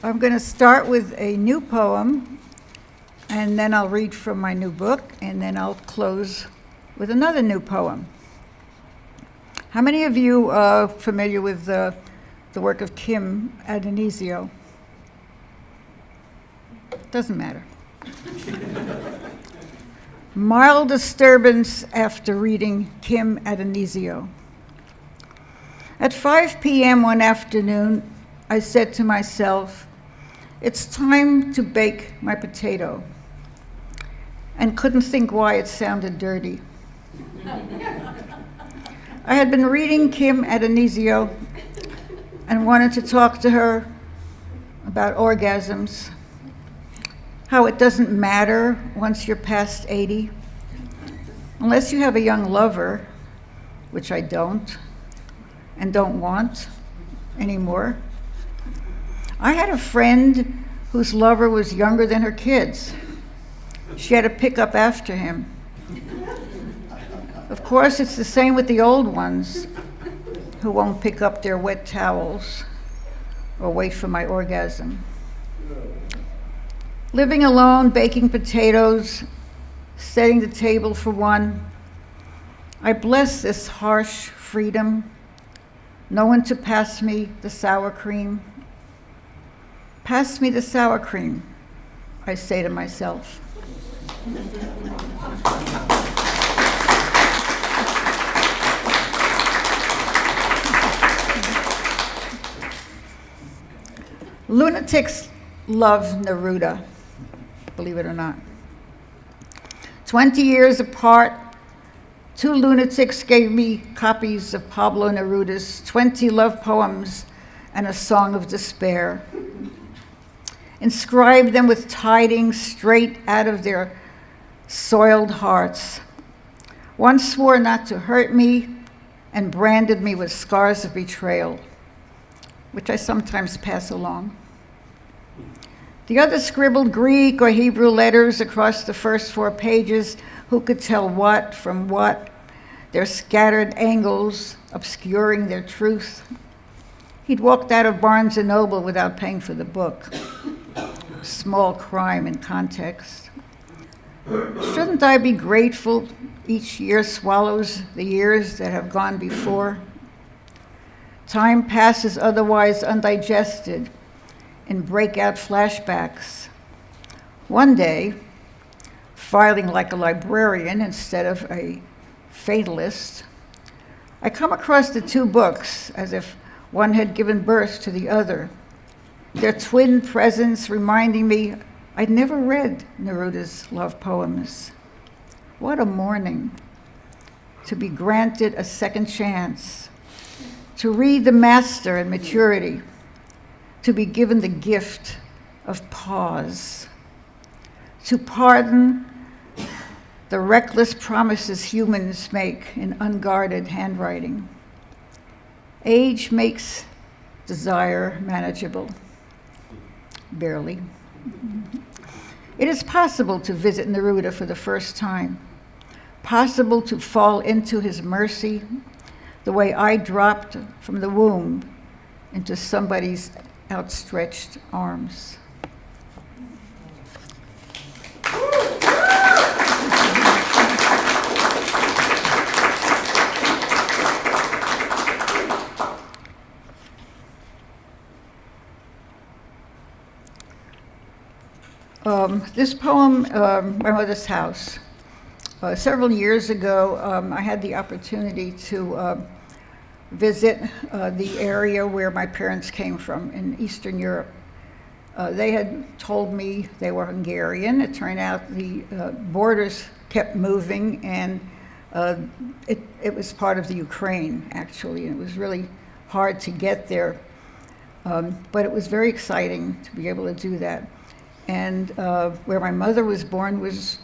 I'm going to start with a new poem, and then I'll read from my new book, and then I'll close with another new poem. How many of you are familiar with the work of Kim Adonisio? Doesn't matter. Mild disturbance after reading Kim Adonisio. At 5 p.m. one afternoon, I said to myself, it's time to bake my potato, and couldn't think why it sounded dirty. I had been reading Kim Adonisio and wanted to talk to her about orgasms, how it doesn't matter once you're past 80, unless you have a young lover, which I don't, and don't want anymore. I had a friend whose lover was younger than her kids. She had to pick up after him. Of course, it's the same with the old ones who won't pick up their wet towels or wait for my orgasm. Living alone, baking potatoes, setting the table for one, I bless this harsh freedom. No one to pass me the sour cream. Pass me the sour cream, I say to myself. Lunatics love Neruda, believe it or not. 20 years apart, two lunatics gave me copies of Pablo Neruda's 20 love poems and a song of despair. Inscribed them with tidings straight out of their soiled hearts. One swore not to hurt me and branded me with scars of betrayal, which I sometimes pass along. The other scribbled Greek or Hebrew letters across the first 4 pages, who could tell what from what, their scattered angles obscuring their truth. He'd walked out of Barnes & Noble without paying for the book. Small crime in context. Shouldn't I be grateful each year swallows the years that have gone before? Time passes otherwise undigested in breakout flashbacks. One day, filing like a librarian instead of a fatalist, I come across the 2 books as if one had given birth to the other, their twin presence reminding me I'd never read Neruda's love poems. What a morning to be granted a second chance, to read the master in maturity, to be given the gift of pause, to pardon the reckless promises humans make in unguarded handwriting. Age makes desire manageable. Barely. It is possible to visit Neruda for the first time, possible to fall into his mercy the way I dropped from the womb into somebody's outstretched arms. This poem, My Mother's House. Several years ago, I had the opportunity to visit the area where my parents came from in Eastern Europe. They had told me they were Hungarian. It turned out the borders kept moving, and it was part of the Ukraine, actually. It was really hard to get there, but it was very exciting to be able to do that. And where my mother was born was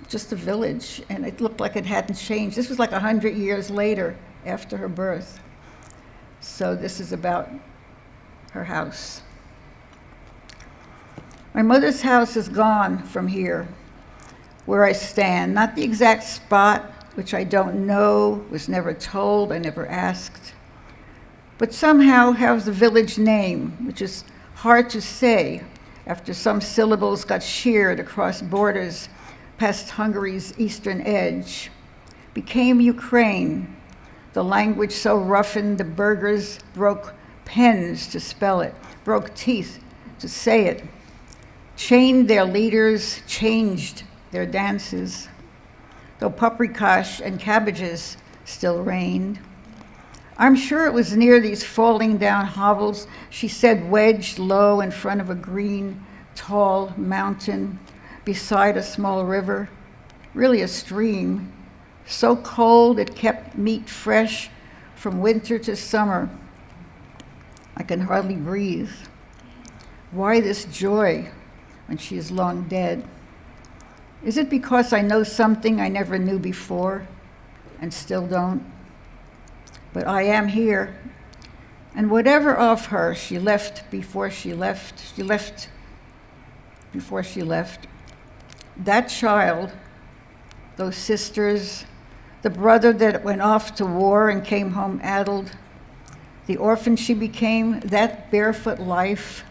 just a village, and it looked like it hadn't changed. This was like 100 years later after her birth. So this is about her house. My mother's house is gone from here, where I stand. Not the exact spot, which I don't know, was never told, I never asked, but somehow have the village name, which is hard to say after some syllables got sheared across borders past Hungary's eastern edge, became Ukraine, the language so roughened the burghers broke pens to spell it, broke teeth to say it, chained their leaders, changed their dances, though paprikash and cabbages still reigned. I'm sure it was near these falling down hovels, she said, wedged low in front of a green, tall mountain beside a small river, really a stream, so cold it kept meat fresh from winter to summer. I can hardly breathe. Why this joy when she is long dead? Is it because I know something I never knew before and still don't? But I am here, and whatever of her she left before she left, that child, those sisters, the brother that went off to war and came home addled, the orphan she became, that barefoot life,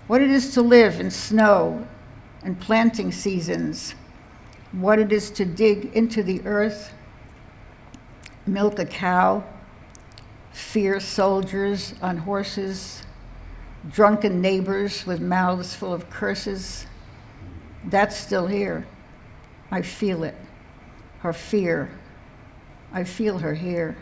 what it is to live in snow and planting seasons, what it is to dig into the earth, milk a cow, fear soldiers on horses, drunken neighbors with mouths full of curses. That's still here. I feel it. Her fear. I feel her here.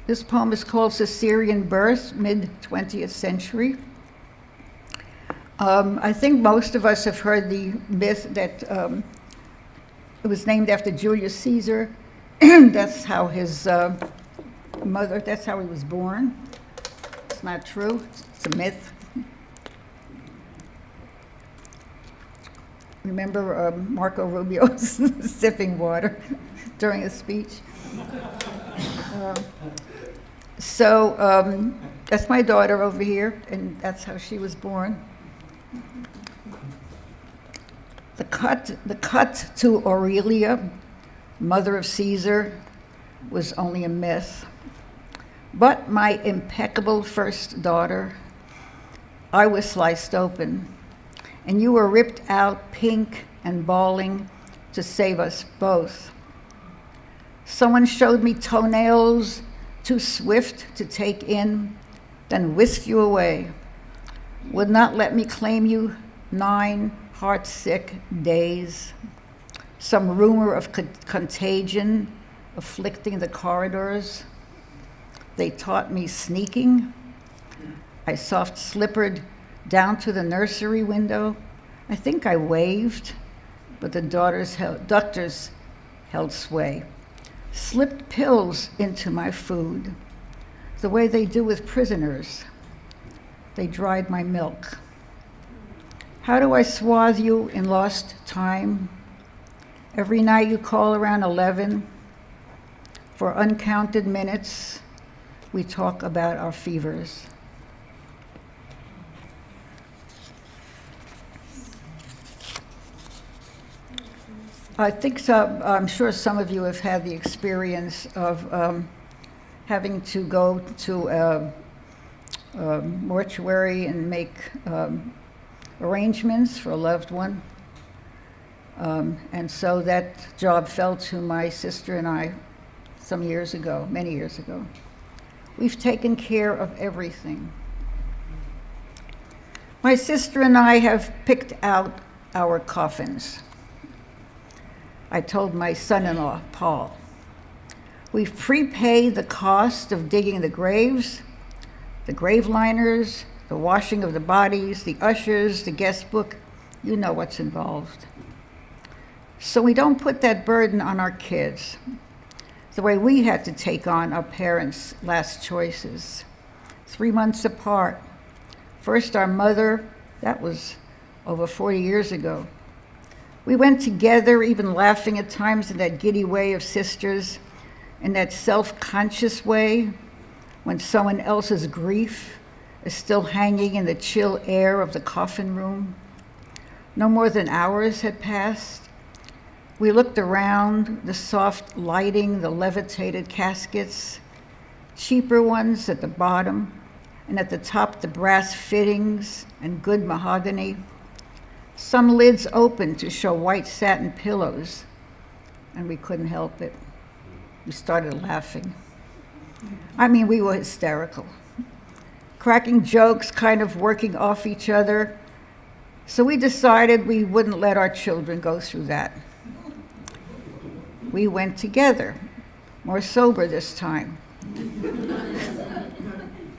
This poem is called Caesarean Birth, mid-20th century. I think most of us have heard the myth that it was named after Julius Caesar. That's how his mother, that's how he was born. It's not true, it's a myth. Remember Marco Rubio sipping water during a speech? So that's my daughter over here, and that's how she was born. The cut to Aurelia, mother of Caesar, was only a myth. But my impeccable first daughter, I was sliced open, and you were ripped out pink and bawling to save us both. Someone showed me toenails too swift to take in, then whisked you away, would not let me claim you 9 heart-sick days. Some rumor of contagion afflicting the corridors. They taught me sneaking. I soft-slippered down to the nursery window. I think I waved, but the doctors held sway. Slipped pills into my food, the way they do with prisoners. They dried my milk. How do I swathe you in lost time? Every night you call around 11. For uncounted minutes, we talk about our fevers. I think so. I'm sure some of you have had the experience of having to go to a mortuary and make arrangements for a loved one. And so that job fell to my sister and I some years ago, many years ago. We've taken care of everything. My sister and I have picked out our coffins. I told my son-in-law, Paul, we've prepaid the cost of digging the graves, the grave liners, the washing of the bodies, the ushers, the guest book. You know what's involved. So we don't put that burden on our kids, the way we had to take on our parents' last choices. 3 months apart. First our mother, that was over 40 years ago. We went together, even laughing at times in that giddy way of sisters, in that self-conscious way, when someone else's grief is still hanging in the chill air of the coffin room. No more than hours had passed. We looked around, the soft lighting, the levitated caskets, cheaper ones at the bottom, and at the top the brass fittings and good mahogany. Some lids open to show white satin pillows, and we couldn't help it. We started laughing. I mean, we were hysterical, cracking jokes, kind of working off each other. So we decided we wouldn't let our children go through that. We went together, more sober this time.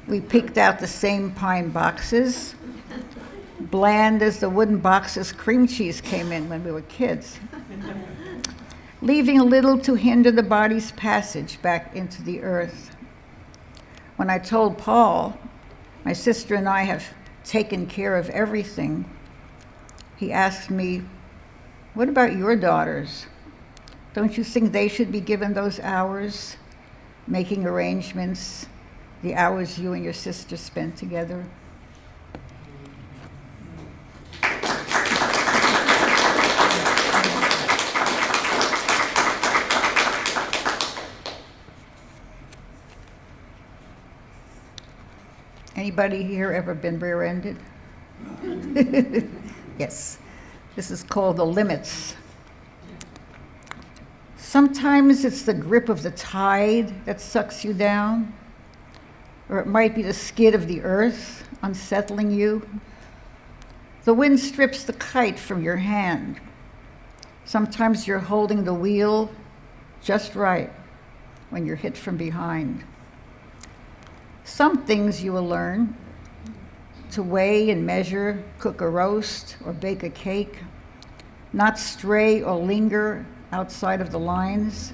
We picked out the same pine boxes, bland as the wooden boxes cream cheese came in when we were kids, leaving a little to hinder the body's passage back into the earth. When I told Paul, my sister and I have taken care of everything, he asked me, "What about your daughters? Don't you think they should be given those hours, making arrangements, the hours you and your sister spent together?" Anybody here ever been rear-ended? Yes. This is called the limits. Sometimes it's the grip of the tide that sucks you down, or it might be the skid of the earth unsettling you. The wind strips the kite from your hand. Sometimes you're holding the wheel just right when you're hit from behind. Some things you will learn: to weigh and measure, cook a roast or bake a cake, not stray or linger outside of the lines.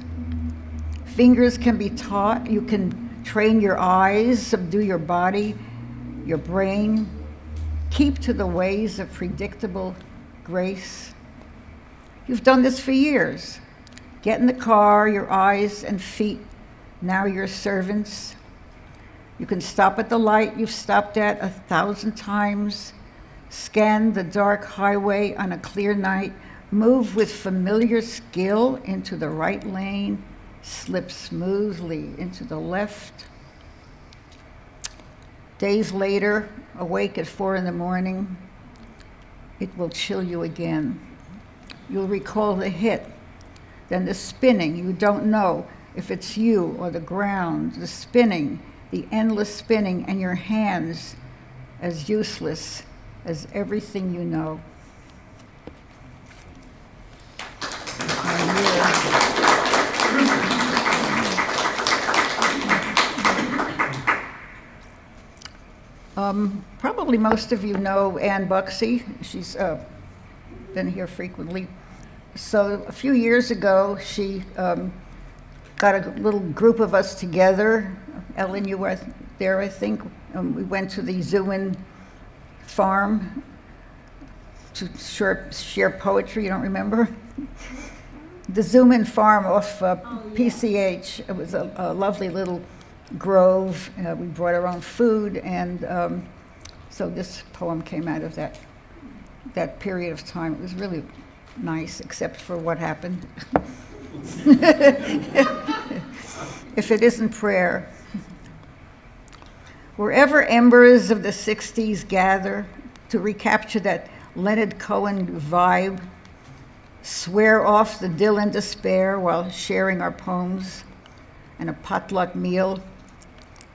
Fingers can be taught. You can train your eyes, subdue your body, your brain, keep to the ways of predictable grace. You've done this for years. Get in the car, your eyes and feet, now your servants. You can stop at the light you've stopped at 1,000 times, scan the dark highway on a clear night, move with familiar skill into the right lane, slip smoothly into the left. Days later, awake at 4 a.m, it will chill you again. You'll recall the hit, then the spinning. You don't know if it's you or the ground, the spinning, the endless spinning, and your hands as useless as everything you know. Probably most of you know Ann Buxey. She's been here frequently. So a few years ago, she got a little group of us together. Ellen, you were there, I think. We went to the Zoomin farm to share poetry. You don't remember? The Zoomin farm off PCH. It was a lovely little grove. We brought our own food, and so this poem came out of that period of time. It was really nice, except for what happened. If it isn't prayer. Wherever embers of the 60s gather to recapture that Leonard Cohen vibe, swear off the Dylan despair while sharing our poems and a potluck meal,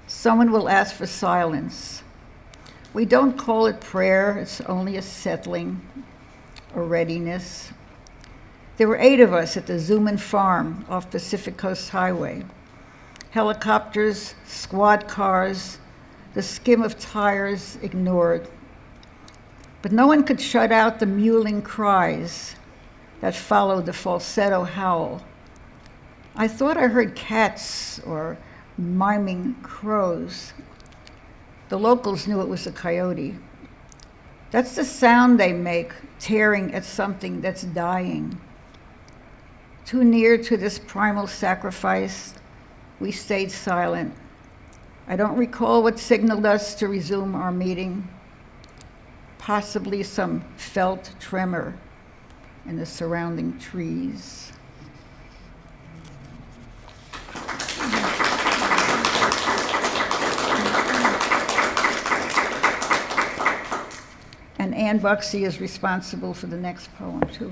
someone will ask for silence. We don't call it prayer, it's only a settling, a readiness. There were 8 of us at the Zoomin farm off Pacific Coast Highway. Helicopters, squad cars, the skim of tires ignored. But no one could shut out the mewling cries that followed the falsetto howl. I thought I heard cats or miming crows. The locals knew it was a coyote. That's the sound they make, tearing at something that's dying. Too near to this primal sacrifice, we stayed silent. I don't recall what signaled us to resume our meeting. possibly some felt tremor in the surrounding trees. And Ann Buxey is responsible for the next poem, too.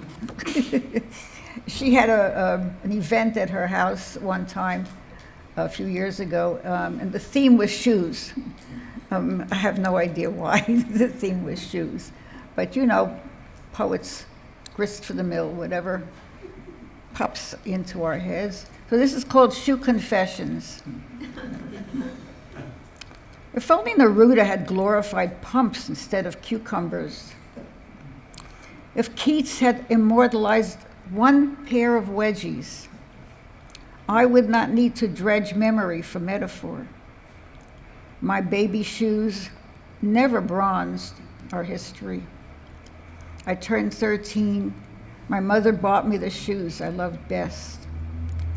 She had an event at her house one time a few years ago, and the theme was shoes. I have no idea why the theme was shoes. But you know, poets, grist for the mill, whatever pops into our heads. So this is called Shoe Confessions. If only Neruda had glorified pumps instead of cucumbers. If Keats had immortalized one pair of wedgies, I would not need to dredge memory for metaphor. My baby shoes never bronzed our history. I turned 13. My mother bought me the shoes I loved best.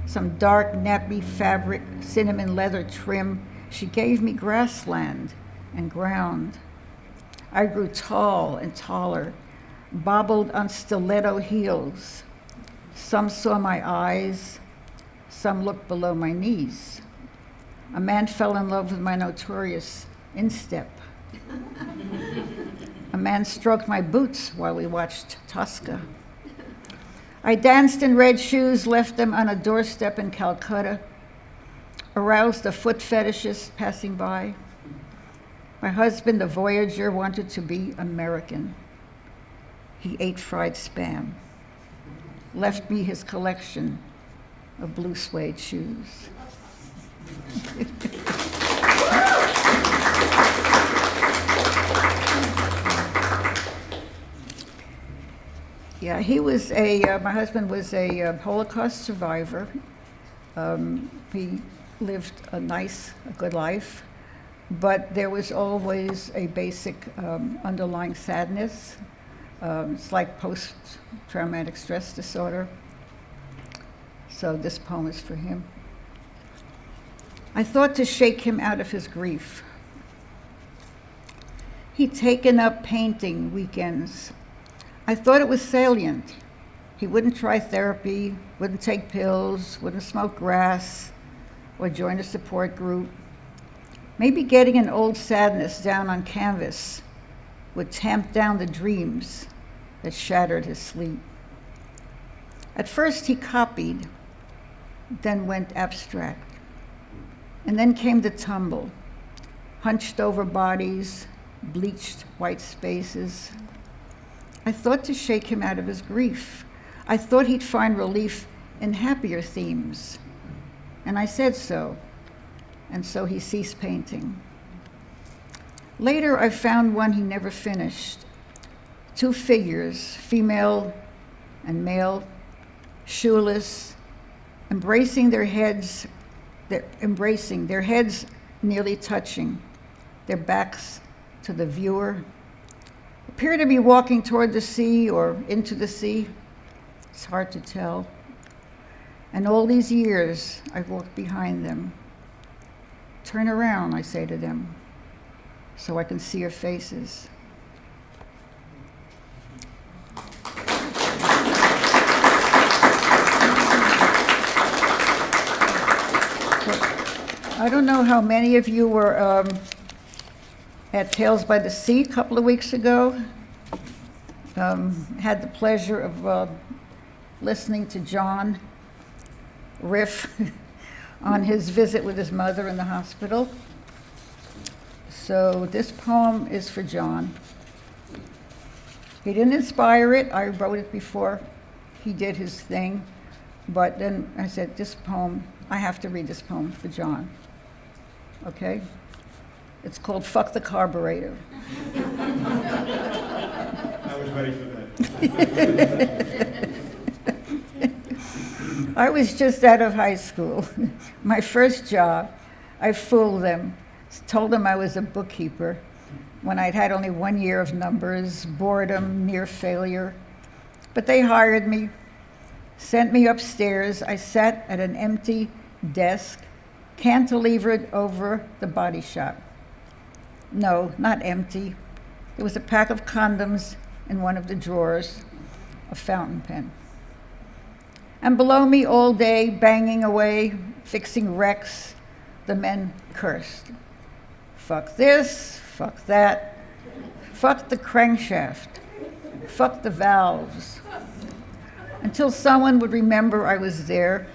Some dark, nappy fabric, cinnamon leather trim. She gave me grassland and ground. I grew tall and taller, bobbled on stiletto heels. Some saw my eyes, some looked below my knees. A man fell in love with my notorious instep. A man stroked my boots while we watched Tosca. I danced in red shoes, left them on a doorstep in Calcutta, aroused a foot fetishist passing by. My husband, a voyager, wanted to be American. He ate fried Spam, left me his collection of blue suede shoes. Yeah, he was my husband was a Holocaust survivor. He lived a good life, but there was always a basic underlying sadness. It's like post-traumatic stress disorder. So this poem is for him. I thought to shake him out of his grief. He'd taken up painting weekends. I thought it was salient. He wouldn't try therapy, wouldn't take pills, wouldn't smoke grass, or join a support group. Maybe getting an old sadness down on canvas would tamp down the dreams that shattered his sleep. At first he copied, then went abstract. And then came the tumble, hunched over bodies, bleached white spaces. I thought to shake him out of his grief. I thought he'd find relief in happier themes. And I said so, and so he ceased painting. Later, I found one he never finished. Two figures, female and male, shoeless, embracing their heads nearly touching, their backs to the viewer, appear to be walking toward the sea or into the sea. It's hard to tell. And all these years, I've walked behind them. Turn around, I say to them, so I can see your faces. I don't know how many of you were at Tales by the Sea a couple of weeks ago. Had the pleasure of listening to John riff on his visit with his mother in the hospital. So this poem is for John. He didn't inspire it. I wrote it before he did his thing. But then I said, this poem, I have to read this poem for John. Okay? It's called Fuck the Carburetor. I was ready for that. I was just out of high school. My first job, I fooled them, told them I was a bookkeeper when I'd had only 1 year of numbers, boredom, near failure. But they hired me, sent me upstairs. I sat at an empty desk, cantilevered over the body shop. No, not empty. There was a pack of condoms in one of the drawers, a fountain pen. And below me all day, banging away, fixing wrecks, the men cursed. Fuck this, fuck that, fuck the crankshaft, fuck the valves. Until someone would remember I was there,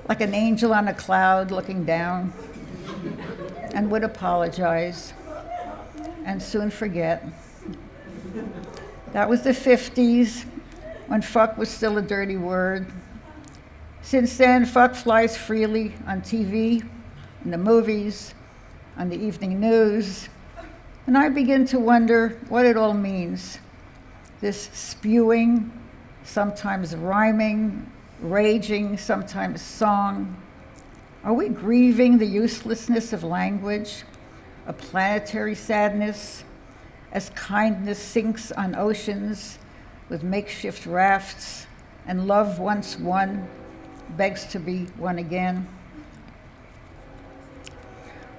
like an angel on a cloud looking down, and would apologize and soon forget. That was the 50s, when fuck was still a dirty word. Since then, fuck flies freely on TV, in the movies, on the evening news, and I begin to wonder what it all means. This spewing, sometimes rhyming, raging, sometimes song. Are we grieving the uselessness of language, a planetary sadness, as kindness sinks on oceans with makeshift rafts, and love once won begs to be won again?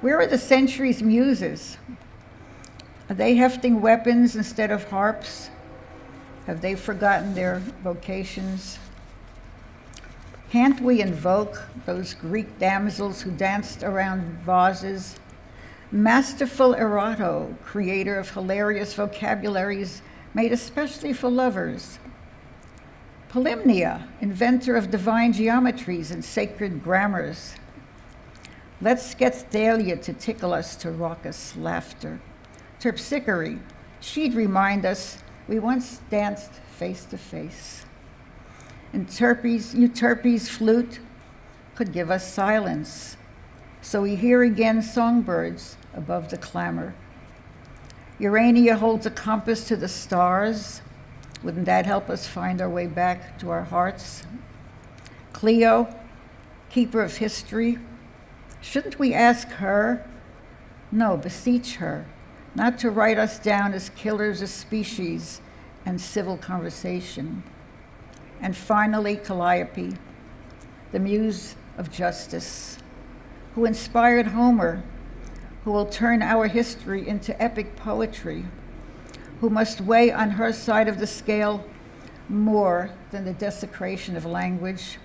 Where are the century's muses? Are they hefting weapons instead of harps? Have they forgotten their vocations? Can't we invoke those Greek damsels who danced around vases? Masterful Erato, creator of hilarious vocabularies made especially for lovers. Polymnia, inventor of divine geometries and sacred grammars. Let's get Thalia to tickle us to raucous laughter. Terpsichore, she'd remind us we once danced face to face. And Euterpe's flute could give us silence, so we hear again songbirds above the clamor. Urania holds a compass to the stars. Wouldn't that help us find our way back to our hearts? Cleo, keeper of history, shouldn't we ask her? No, beseech her, not to write us down as killers of species and civil conversation. And finally, Calliope, the muse of justice, who inspired Homer, who will turn our history into epic poetry, who must weigh on her side of the scale more than the desecration of language,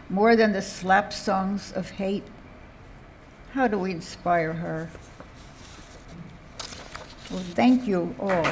more than the slap songs of hate. How do we inspire her? Well, thank you all.